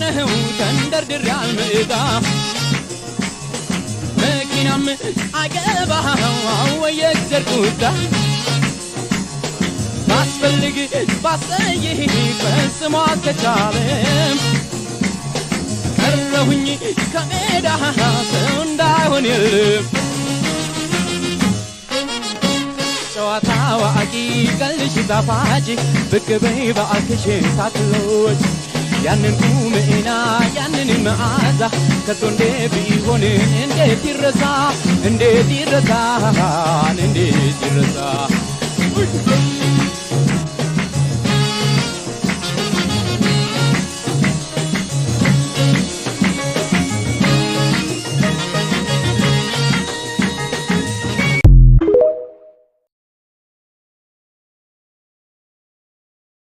ነው ተንደርድር ያልመጣ መኪናም አገባው ወየዘርኩታ ባስፈልግ ባሰይህ በስሟ ከቻለም ቀረሁኝ ከሜዳ ሰው እንዳይሆን የለም ጨዋታ ዋቂ ቀልሽ ጣፋጭ ብቅ በይ ባክሽ ታትሎች ያንን ቁምና ያንን መዓዛ ከቶ እንደ ቢሆን እንዴት ይረሳ